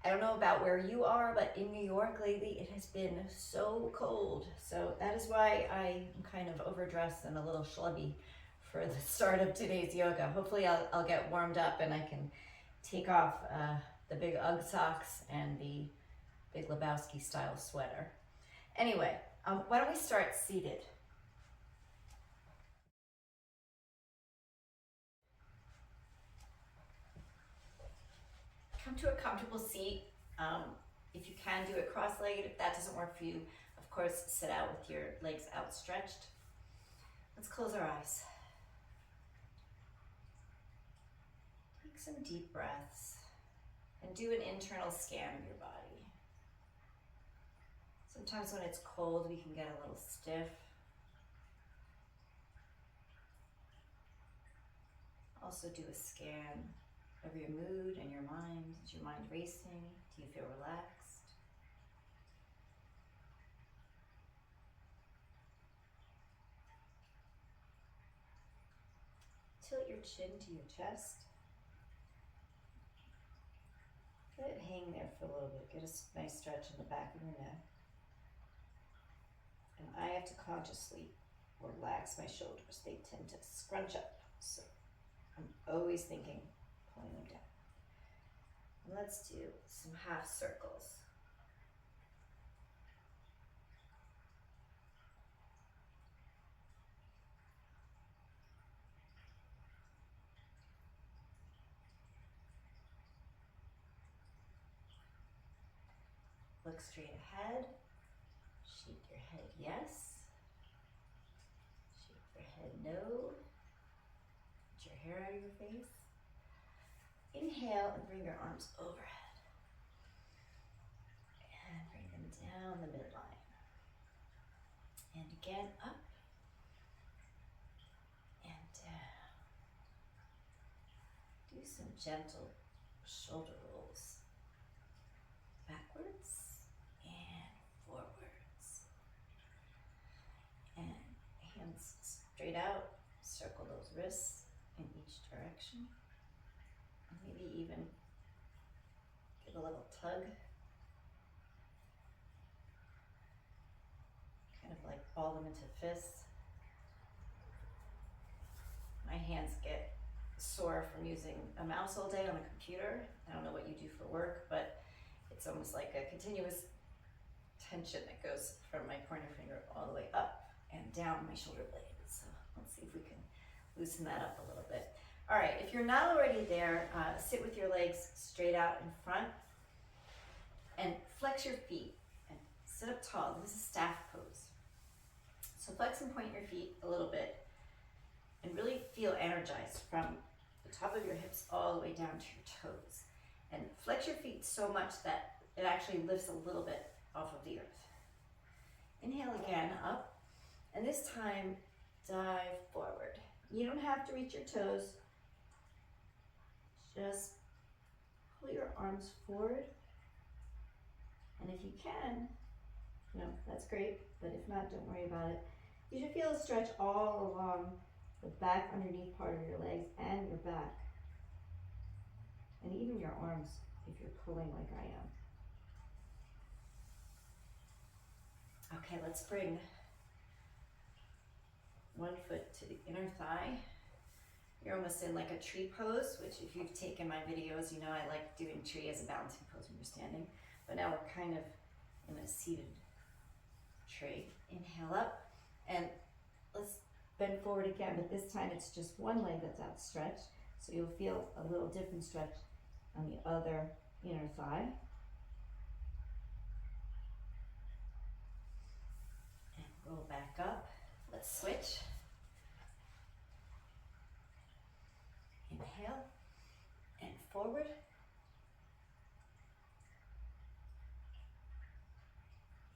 I don't know about where you are, but in New York lately, it has been so cold. So that is why I'm kind of overdressed and a little schlubby for the start of today's yoga. Hopefully I'll get warmed up and I can take off the big Ugg socks and the big Lebowski style sweater. Anyway, why don't we start seated? Come to a comfortable seat. If you can, do it cross-legged. If that doesn't work for you, of course, sit out with your legs outstretched. Let's close our eyes. Take some deep breaths and do an internal scan of your body. Sometimes when it's cold, we can get a little stiff. Also do a scan of your mood and your mind. Is your mind racing? Do you feel relaxed? Tilt your chin to your chest. Let it hang there for a little bit. Get a nice stretch in the back of your neck. And I have to consciously relax my shoulders. They tend to scrunch up. So I'm always thinking, pulling them down. And let's do some half circles. Look straight ahead. Shake your head yes. Shake your head no. Get your hair out of your face. Inhale and bring your arms overhead. And bring them down the midline. And again, up and down. Do some gentle shoulder rolls. Backwards and forwards. And hands straight out. Circle those wrists in each direction. Maybe even give a little tug. Kind of like ball them into fists. My hands get sore from using a mouse all day on a computer. I don't know what you do for work, but it's almost like a continuous tension that goes from my pointer finger all the way up and down my shoulder blade. So let's see if we can loosen that up a little bit. All right, if you're not already there, sit with your legs straight out in front and flex your feet and sit up tall. This is staff pose. So flex and point your feet a little bit and really feel energized from the top of your hips all the way down to your toes. And flex your feet so much that it actually lifts a little bit off of the earth. Inhale again, up, and this time dive forward. You don't have to reach your toes. Just pull your arms forward. And if you can, that's great, but if not, don't worry about it. You should feel a stretch all along the back underneath part of your legs and your back. And even your arms if you're pulling like I am. Okay, let's bring one foot to the inner thigh. You're almost in like a tree pose, which if you've taken my videos, you know I like doing tree as a balancing pose when you're standing. But now we're kind of in a seated tree. Inhale up, and let's bend forward again, but this time it's just one leg that's outstretched. So you'll feel a little different stretch on the other inner thigh. And roll back up. Let's switch. Inhale and forward.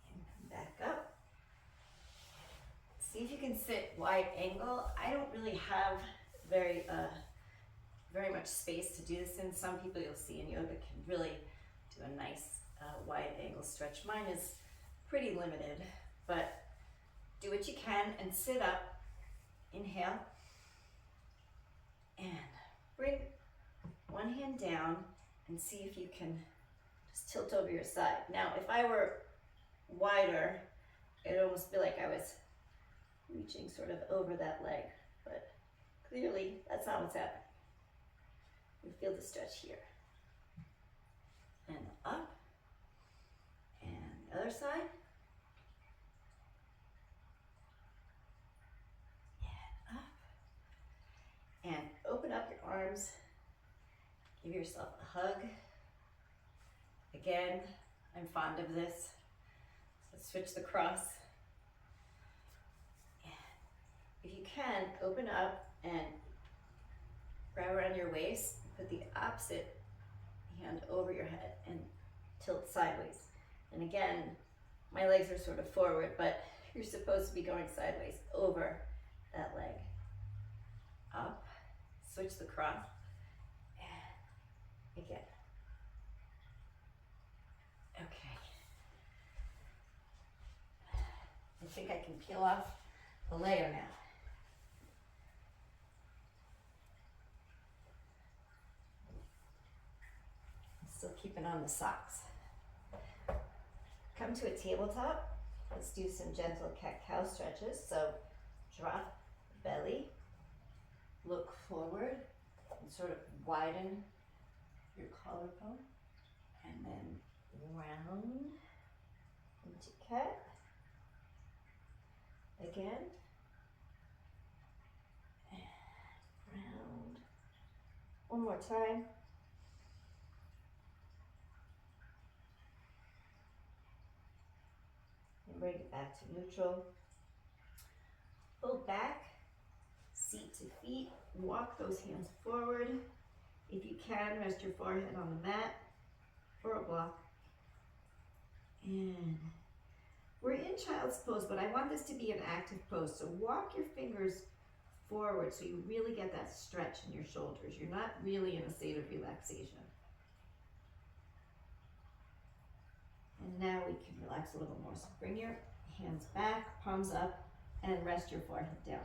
And come back up. See if you can sit wide angle. I don't really have very much space to do this in. Some people you'll see in yoga can really do a nice wide angle stretch. Mine is pretty limited, but do what you can and sit up. Inhale and bring one hand down and see if you can just tilt over your side. Now, if I were wider, it'd almost be like I was reaching sort of over that leg, but clearly that's not what's happening. You feel the stretch here. And up, and the other side. And up. And open up your arms. Give yourself a hug. Again, I'm fond of this. So switch the cross. And if you can, open up and grab around your waist. Put the opposite hand over your head and tilt sideways. And again, my legs are sort of forward, but you're supposed to be going sideways over that leg. Up, switch the cross, and again. Okay. I think I can peel off the layer now. Still keeping on the socks. Come to a tabletop. Let's do some gentle cat-cow stretches. So drop the belly, look forward, and sort of widen your collarbone, and then round into cat. Again, and round. One more time. Bring it back to neutral. Pull back, seat to feet, walk those hands forward. If you can, rest your forehead on the mat or a block. And we're in child's pose, but I want this to be an active pose. So walk your fingers forward so you really get that stretch in your shoulders. You're not really in a state of relaxation. And now we can relax a little more. So bring your hands back, palms up, and rest your forehead down.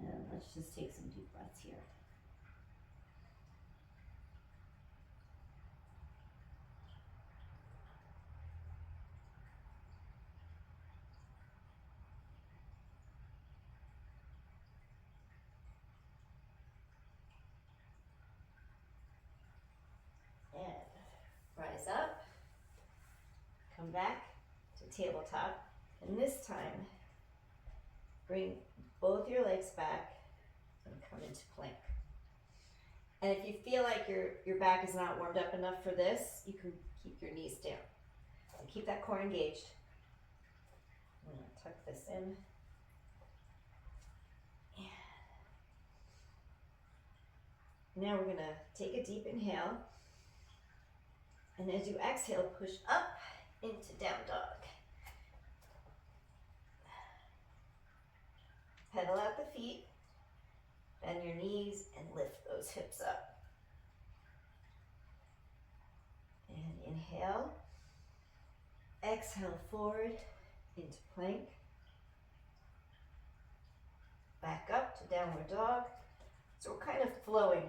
And let's just take some deep breaths here. And rise up. Come back to tabletop, and this time bring both your legs back and come into plank. And if you feel like your back is not warmed up enough for this, you can keep your knees down. So keep that core engaged. I'm going to tuck this in. Now we're going to take a deep inhale, and as you exhale, push up into down dog. Pedal out the feet, bend your knees, and lift those hips up. And inhale, exhale forward into plank. Back up to downward dog. So we're kind of flowing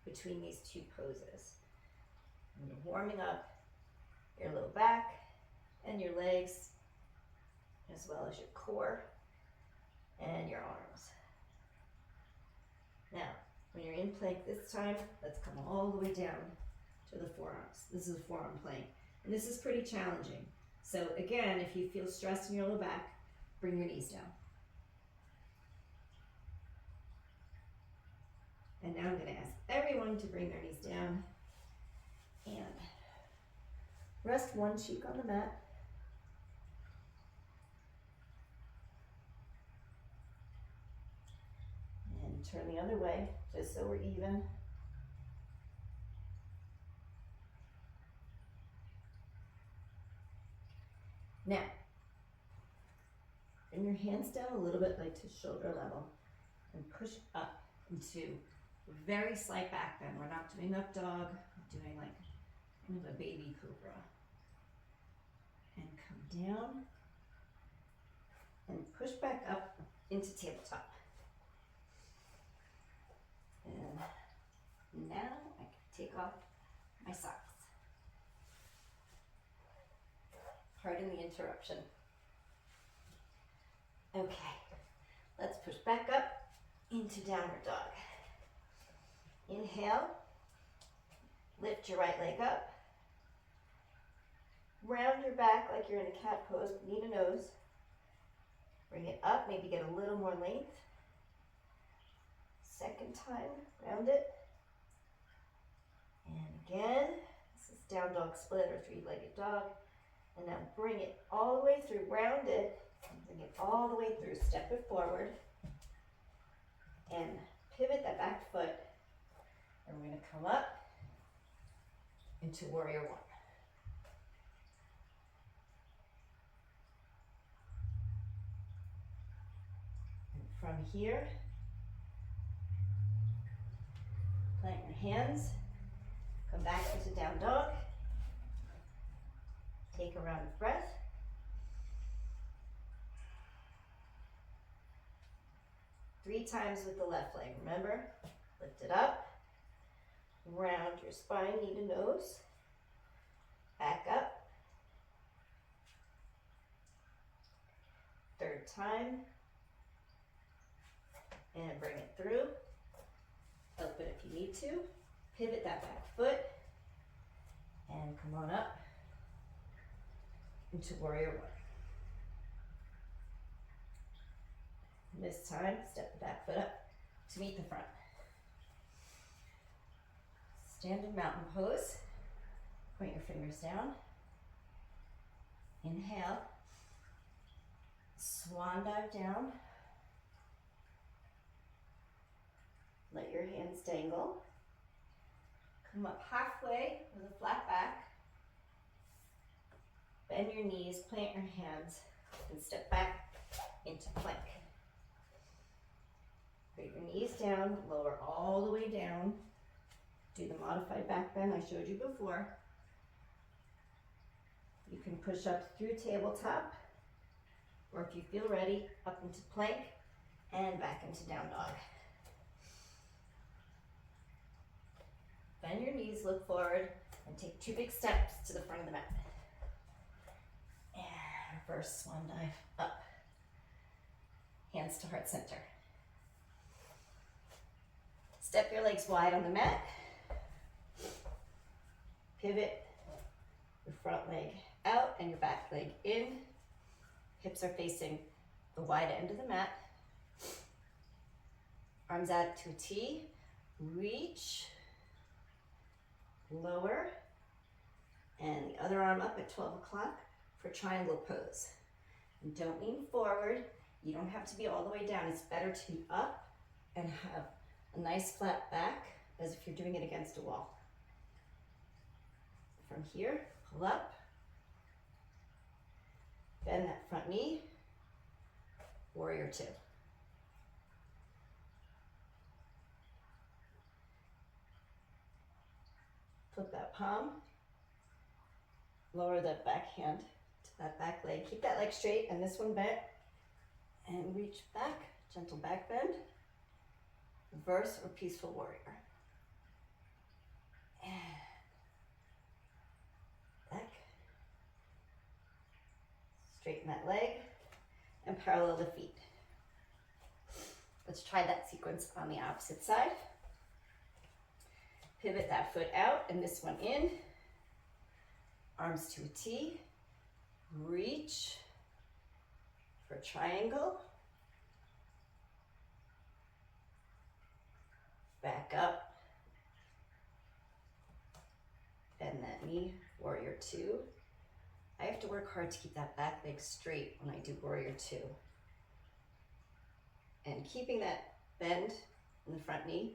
between these two poses. And you're warming up your low back and your legs, as well as your core and your arms. Now, when you're in plank this time, let's come all the way down to the forearms. This is a forearm plank, and this is pretty challenging. So again, if you feel stressed in your low back, bring your knees down. And now I'm going to ask everyone to bring their knees down and rest one cheek on the mat. And turn the other way, just so we're even. Now, bring your hands down a little bit, like to shoulder level, and push up into a very slight back bend. We're not doing up dog, we're doing like kind of a baby cobra. And come down and push back up into tabletop. And now I can take off my socks. Pardon the interruption. Okay, let's push back up into downward dog. Inhale, lift your right leg up. Round your back like you're in a cat pose, knee to nose. Bring it up, maybe get a little more length. Second time, round it. And again, this is down dog split or three-legged dog. And now bring it all the way through, round it, and bring it all the way through. Step it forward and pivot that back foot. And we're gonna come up into warrior one. And from here, plant your hands, come back into down dog. Take a round of breath. Three times with the left leg, remember? Lift it up, round your spine, knee to nose, back up. Third time, and bring it through. Open if you need to. Pivot that back foot, and come on up into warrior one. This time, step the back foot up to meet the front. Standing mountain pose. Point your fingers down. Inhale. Swan dive down. Let your hands dangle. Come up halfway with a flat back. Bend your knees, plant your hands, and step back into plank. Bring your knees down, lower all the way down. Do the modified back bend I showed you before. You can push up through tabletop, or if you feel ready, up into plank and back into down dog. Bend your knees, look forward, and take two big steps to the front of the mat. And reverse swan dive up. Hands to heart center. Step your legs wide on the mat. Pivot your front leg out and your back leg in. Hips are facing the wide end of the mat. Arms out to a T. Reach. Lower. And the other arm up at 12 o'clock for triangle pose. And don't lean forward. You don't have to be all the way down. It's better to be up and have a nice flat back as if you're doing it against a wall. From here, pull up. Bend that front knee. Warrior two. Flip that palm. Lower that back hand to that back leg. Keep that leg straight and this one bent. And reach back, gentle back bend. Reverse or peaceful warrior. And back. Straighten that leg and parallel the feet. Let's try that sequence on the opposite side. Pivot that foot out and this one in. Arms to a T. Reach for triangle. Back up. Bend that knee, warrior two. I have to work hard to keep that back leg straight when I do warrior two. And keeping that bend in the front knee,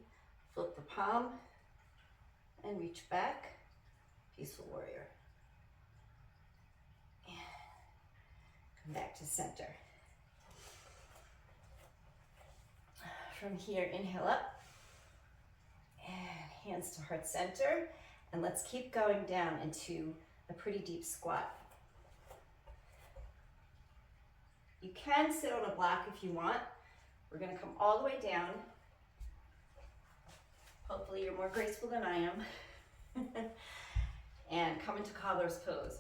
flip the palm and reach back, peaceful warrior. And come back to center. From here, inhale up. And hands to heart center. And let's keep going down into a pretty deep squat. You can sit on a block if you want. We're gonna come all the way down. Hopefully you're more graceful than I am. And come into cobbler's pose.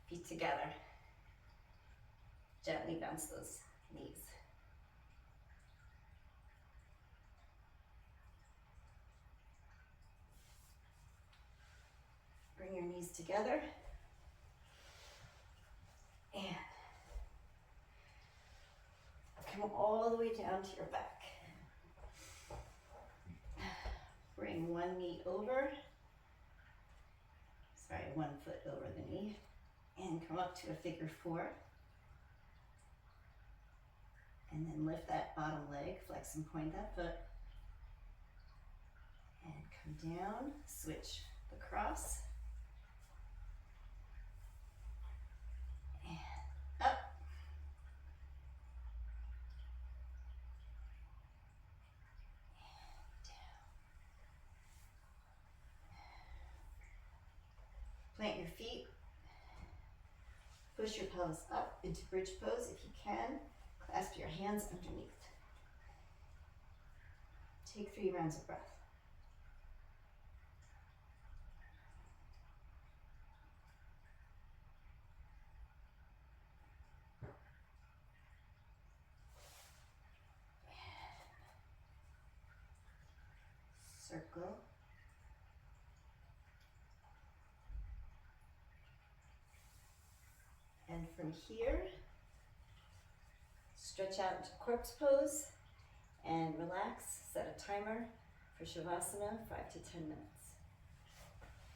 Feet together. Gently bounce those knees. Bring your knees together. And come all the way down to your back. Bring one knee over. Sorry, 1 foot over the knee. And come up to a figure 4. And then lift that bottom leg, flex and point that foot. And come down, switch the cross. And up. And down. Plant your feet. Push your pelvis up into bridge pose if you can. Clasp your hands underneath. Take 3 rounds of breath. Circle. And from here, stretch out into corpse pose and relax. Set a timer for Shavasana, 5 to 10 minutes.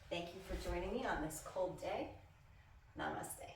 Thank you for joining me on this cold day. Namaste.